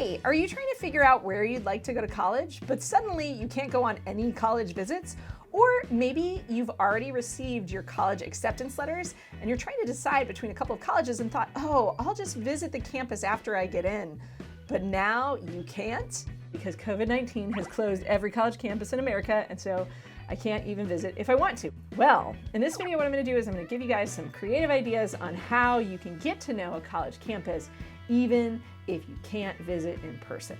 Hey, are you trying to figure out where you'd like to go to college, but suddenly you can't go on any college visits? Or maybe you've already received your college acceptance letters and you're trying to decide between a couple of colleges and thought, oh, I'll just visit the campus after I get in. But now you can't because COVID-19 has closed every college campus in America, and so I can't even visit if I want to. Well, in this video, what I'm going to do is I'm going to give you guys some creative ideas on how you can get to know a college campus even if you can't visit in person.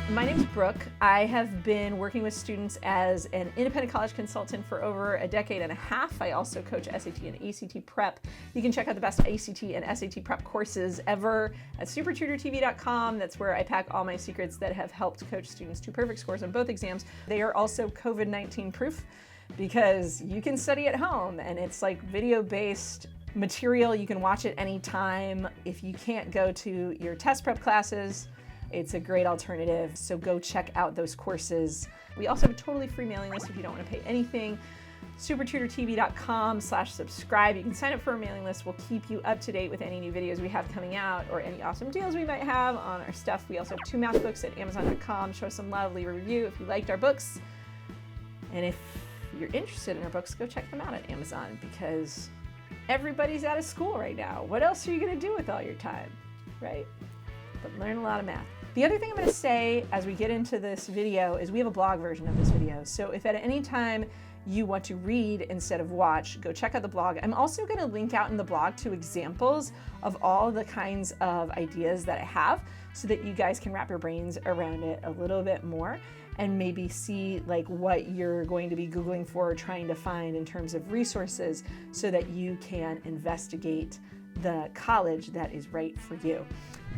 My name's Brooke. I have been working with students as an independent college consultant for over a decade and a half. I also coach SAT and ACT prep. You can check out the best ACT and SAT prep courses ever at SupertutorTV.com. That's where I pack all my secrets that have helped coach students to perfect scores on both exams. They are also COVID-19 proof because you can study at home and it's like video-based material. You can watch it anytime. If you can't go to your test prep classes, it's a great alternative, so go check out those courses. We also have a totally free mailing list if you don't want to pay anything. SupertutorTV.com/subscribe. You can sign up for a mailing list. We'll keep you up to date with any new videos we have coming out or any awesome deals we might have on our stuff. We also have 2 math books at Amazon.com. Show us some love, leave a review if you liked our books. And if you're interested in our books, go check them out at Amazon because everybody's out of school right now. What else are you going to do with all your time, right? But learn a lot of math. The other thing I'm going to say as we get into this video is we have a blog version of this video. So if at any time you want to read instead of watch, go check out the blog. I'm also going to link out in the blog to examples of all the kinds of ideas that I have so that you guys can wrap your brains around it a little bit more and maybe see like what you're going to be Googling for or trying to find in terms of resources so that you can investigate the college that is right for you.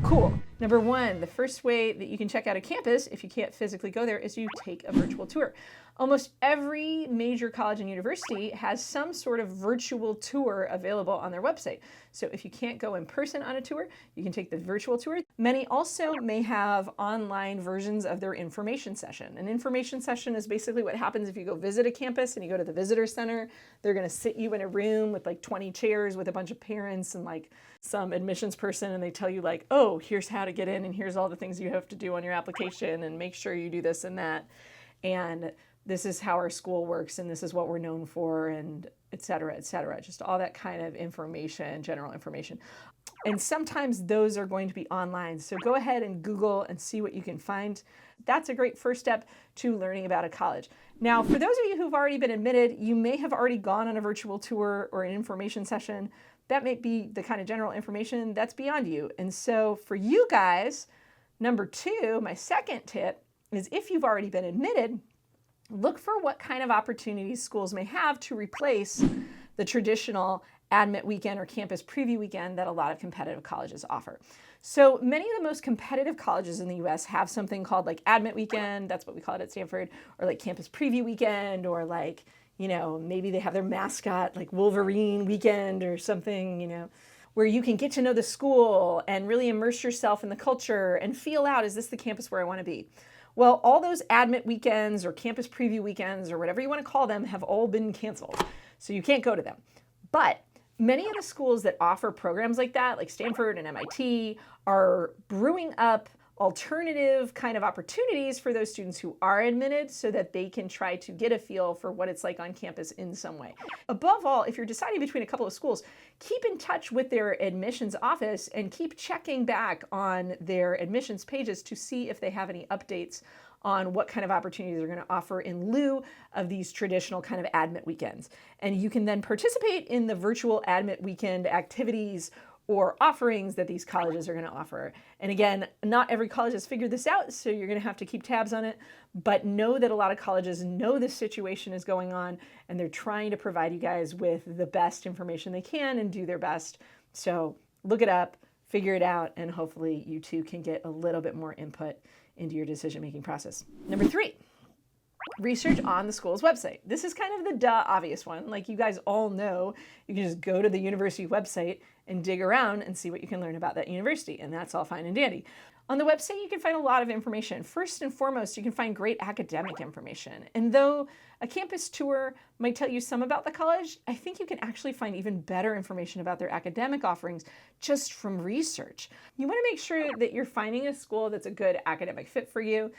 Cool. Number 1, the first way that you can check out a campus if you can't physically go there is you take a virtual tour. Almost every major college and university has some sort of virtual tour available on their website. So if you can't go in person on a tour, you can take the virtual tour. Many also may have online versions of their information session. An information session is basically what happens if you go visit a campus and you go to the visitor center. They're going to sit you in a room with like 20 chairs with a bunch of parents and like some admissions person, and they tell you like, oh, here's how to get in and here's all the things you have to do on your application and make sure you do this and that. And this is how our school works and this is what we're known for and et cetera, just all that kind of information, general information. And sometimes those are going to be online. So go ahead and Google and see what you can find. That's a great first step to learning about a college. Now, for those of you who've already been admitted, you may have already gone on a virtual tour or an information session. That may be the kind of general information that's beyond you. And so for you guys, number 2, my second tip is if you've already been admitted, look for what kind of opportunities schools may have to replace the traditional admit weekend or campus preview weekend that a lot of competitive colleges offer. So many of the most competitive colleges in the US have something called like admit weekend, that's what we call it at Stanford, or like campus preview weekend, or like, you know, maybe they have their mascot like Wolverine weekend or something, you know, where you can get to know the school and really immerse yourself in the culture and feel out, is this the campus where I want to be? Well, all those admit weekends or campus preview weekends or whatever you want to call them have all been canceled. So you can't go to them. But many of the schools that offer programs like that, like Stanford and MIT, are brewing up alternative kind of opportunities for those students who are admitted so that they can try to get a feel for what it's like on campus in some way. Above all, if you're deciding between a couple of schools, keep in touch with their admissions office and keep checking back on their admissions pages to see if they have any updates on what kind of opportunities they're going to offer in lieu of these traditional kind of admit weekends. And you can then participate in the virtual admit weekend activities or offerings that these colleges are going to offer. And again, not every college has figured this out, so you're going to have to keep tabs on it, but know that a lot of colleges know this situation is going on and they're trying to provide you guys with the best information they can and do their best. So look it up, figure it out, and hopefully you too can get a little bit more input into your decision-making process. Number 3, Research on the school's website. This is kind of the duh obvious one. Like you guys all know, you can just go to the university website and dig around and see what you can learn about that university, and that's all fine and dandy. On the website, you can find a lot of information. First and foremost, you can find great academic information. And though a campus tour might tell you some about the college, I think you can actually find even better information about their academic offerings just from research. You want to make sure that you're finding a school that's a good academic fit for you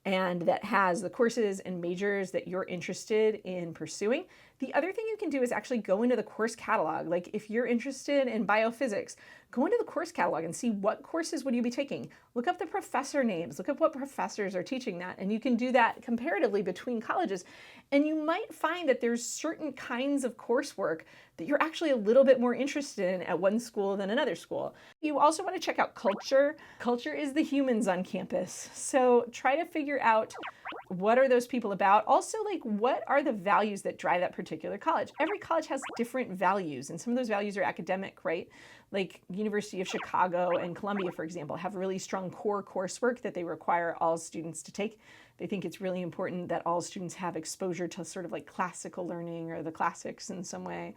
and that has the courses and majors that you're interested in pursuing. The other thing you can do is actually go into the course catalog. Like if you're interested in biophysics, go into the course catalog and see what courses would you be taking. Look up the professor names, look up what professors are teaching that, and you can do that comparatively between colleges. And you might find that there's certain kinds of coursework that you're actually a little bit more interested in at one school than another school. You also want to check out culture. Culture is the humans on campus. So try to figure out what are those people about? Also, like, what are the values that drive that particular college? Every college has different values, and some of those values are academic, right? Like University of Chicago and Columbia, for example, have really strong core coursework that they require all students to take. They think it's really important that all students have exposure to sort of like classical learning or the classics in some way.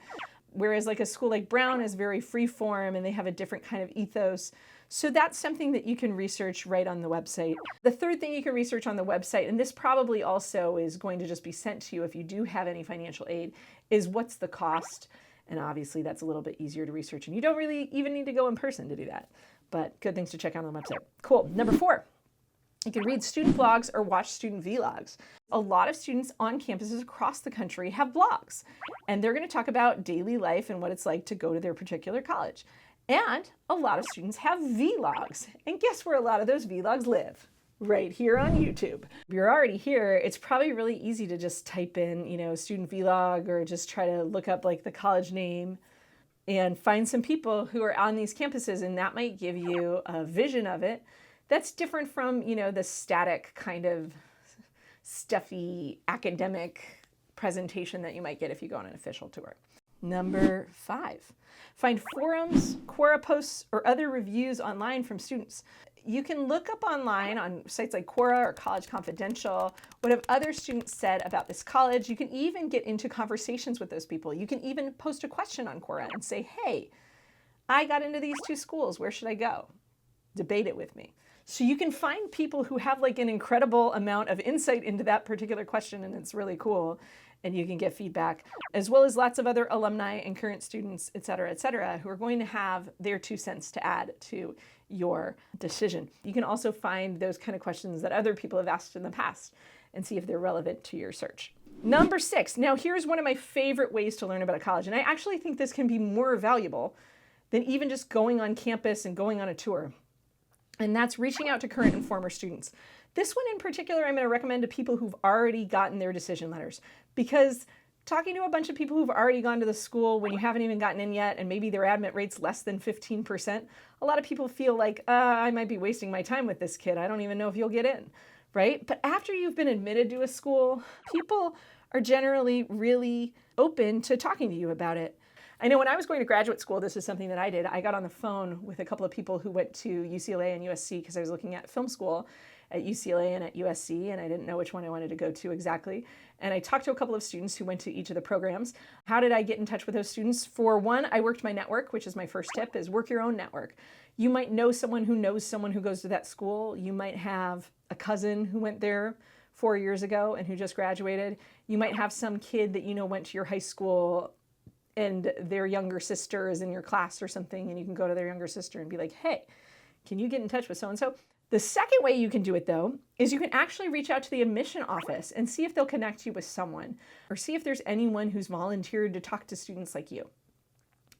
Whereas like a school like Brown is very free form and they have a different kind of ethos. So that's something that you can research right on the website. The third thing you can research on the website, and this probably also is going to just be sent to you if you do have any financial aid, is what's the cost? And obviously that's a little bit easier to research and you don't really even need to go in person to do that. But good things to check out on the website. Cool. Number 4. You can read student blogs or watch student vlogs. A lot of students on campuses across the country have blogs, and they're going to talk about daily life and what it's like to go to their particular college. And a lot of students have vlogs. And guess where a lot of those vlogs live? Right here on YouTube. If you're already here, it's probably really easy to just type in, student vlog or just try to look up like the college name and find some people who are on these campuses, and that might give you a vision of it. That's different from, the static kind of stuffy academic presentation that you might get if you go on an official tour. Number 5, find forums, Quora posts, or other reviews online from students. You can look up online on sites like Quora or College Confidential what have other students said about this college. You can even get into conversations with those people. You can even post a question on Quora and say, hey, I got into these 2 schools. Where should I go? Debate it with me. So you can find people who have like an incredible amount of insight into that particular question, and it's really cool. And you can get feedback, as well as lots of other alumni and current students, et cetera, who are going to have their 2 cents to add to your decision. You can also find those kind of questions that other people have asked in the past and see if they're relevant to your search. Number 6, now here's one of my favorite ways to learn about a college, and I actually think this can be more valuable than even just going on campus and going on a tour. And that's reaching out to current and former students. This one in particular, I'm going to recommend to people who've already gotten their decision letters, because talking to a bunch of people who've already gone to the school when you haven't even gotten in yet, and maybe their admit rate's less than 15%, a lot of people feel like, I might be wasting my time with this kid. I don't even know if you'll get in, right? But after you've been admitted to a school, people are generally really open to talking to you about it. I know when I was going to graduate school, this is something that I did. I got on the phone with a couple of people who went to UCLA and USC because I was looking at film school at UCLA and at USC, and I didn't know which one I wanted to go to exactly. And I talked to a couple of students who went to each of the programs. How did I get in touch with those students? For one, I worked my network, which is my first tip, is work your own network. You might know someone who knows someone who goes to that school. You might have a cousin who went there 4 years ago and who just graduated. You might have some kid that went to your high school and their younger sister is in your class or something, and you can go to their younger sister and be like, hey, can you get in touch with so-and-so? The second way you can do it, though, is you can actually reach out to the admission office and see if they'll connect you with someone, or see if there's anyone who's volunteered to talk to students like you.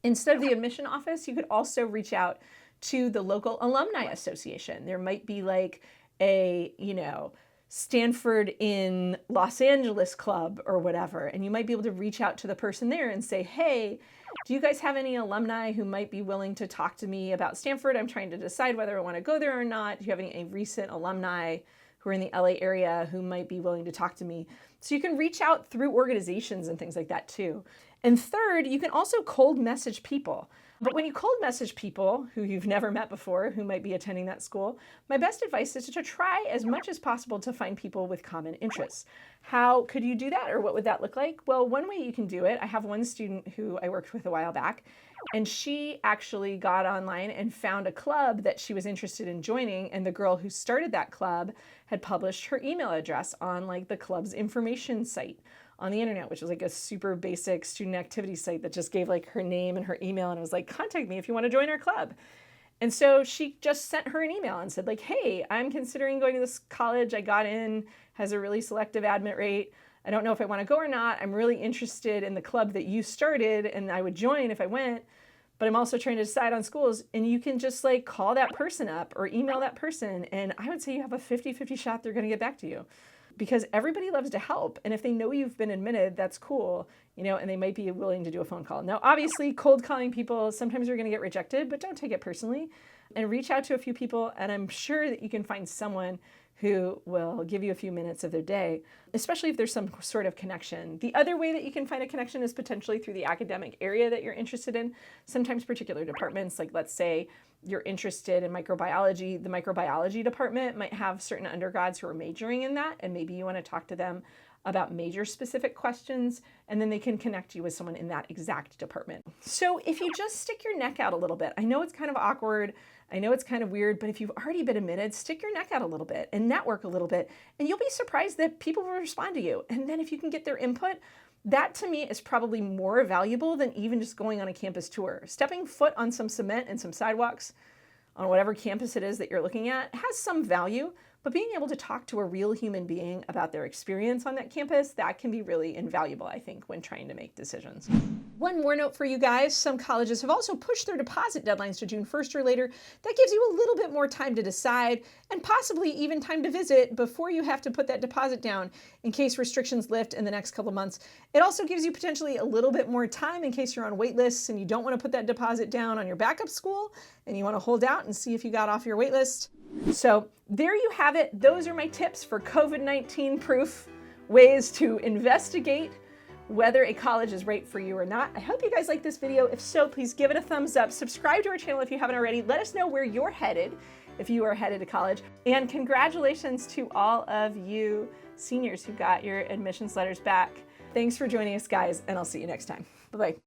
Instead of the admission office, you could also reach out to the local alumni association. There might be like a, Stanford in Los Angeles club or whatever, and you might be able to reach out to the person there and say, hey, do you guys have any alumni who might be willing to talk to me about Stanford? I'm trying to decide whether I want to go there or not. Do you have any recent alumni who are in the LA area who might be willing to talk to me? So you can reach out through organizations and things like that too. And third, you can also cold message people. But when you cold message people who you've never met before, who might be attending that school, my best advice is to try as much as possible to find people with common interests. How could you do that, or what would that look like? Well, one way you can do it, I have one student who I worked with a while back, and she actually got online and found a club that she was interested in joining, and the girl who started that club had published her email address on like the club's information site on the internet, which was like a super basic student activity site that just gave like her name and her email, and it was like, contact me if you want to join our club. And so she just sent her an email and said like, hey, I'm considering going to this college. I got in, has a really selective admit rate. I don't know if I want to go or not. I'm really interested in the club that you started, and I would join if I went, but I'm also trying to decide on schools. And you can just like call that person up or email that person, and I would say you have a 50-50 shot they're going to get back to you, because everybody loves to help. And if they know you've been admitted, that's cool, you know, and they might be willing to do a phone call. Now, obviously, cold calling people, sometimes you're going to get rejected, but don't take it personally, and reach out to a few people. And I'm sure that you can find someone who will give you a few minutes of their day, especially if there's some sort of connection. The other way that you can find a connection is potentially through the academic area that you're interested in. Sometimes particular departments, like let's say you're interested in microbiology, the microbiology department might have certain undergrads who are majoring in that, and maybe you want to talk to them about major specific questions, and then they can connect you with someone in that exact department. So if you just stick your neck out a little bit, I know it's kind of awkward, I know it's kind of weird, but if you've already been admitted, stick your neck out a little bit and network a little bit, and you'll be surprised that people will respond to you. And then if you can get their input, that to me is probably more valuable than even just going on a campus tour. Stepping foot on some cement and some sidewalks on whatever campus it is that you're looking at has some value, but being able to talk to a real human being about their experience on that campus, that can be really invaluable, I think, when trying to make decisions. One more note for you guys, some colleges have also pushed their deposit deadlines to June 1st or later. That gives you a little bit more time to decide, and possibly even time to visit before you have to put that deposit down in case restrictions lift in the next couple months. It also gives you potentially a little bit more time in case you're on wait lists and you don't want to put that deposit down on your backup school and you want to hold out and see if you got off your wait list. So there you have it. Those are my tips for COVID-19 proof ways to investigate whether a college is right for you or not. I hope you guys like this video. If so, please give it a thumbs up. Subscribe to our channel if you haven't already. Let us know where you're headed if you are headed to college. And congratulations to all of you seniors who got your admissions letters back. Thanks for joining us, guys, and I'll see you next time. Bye-bye.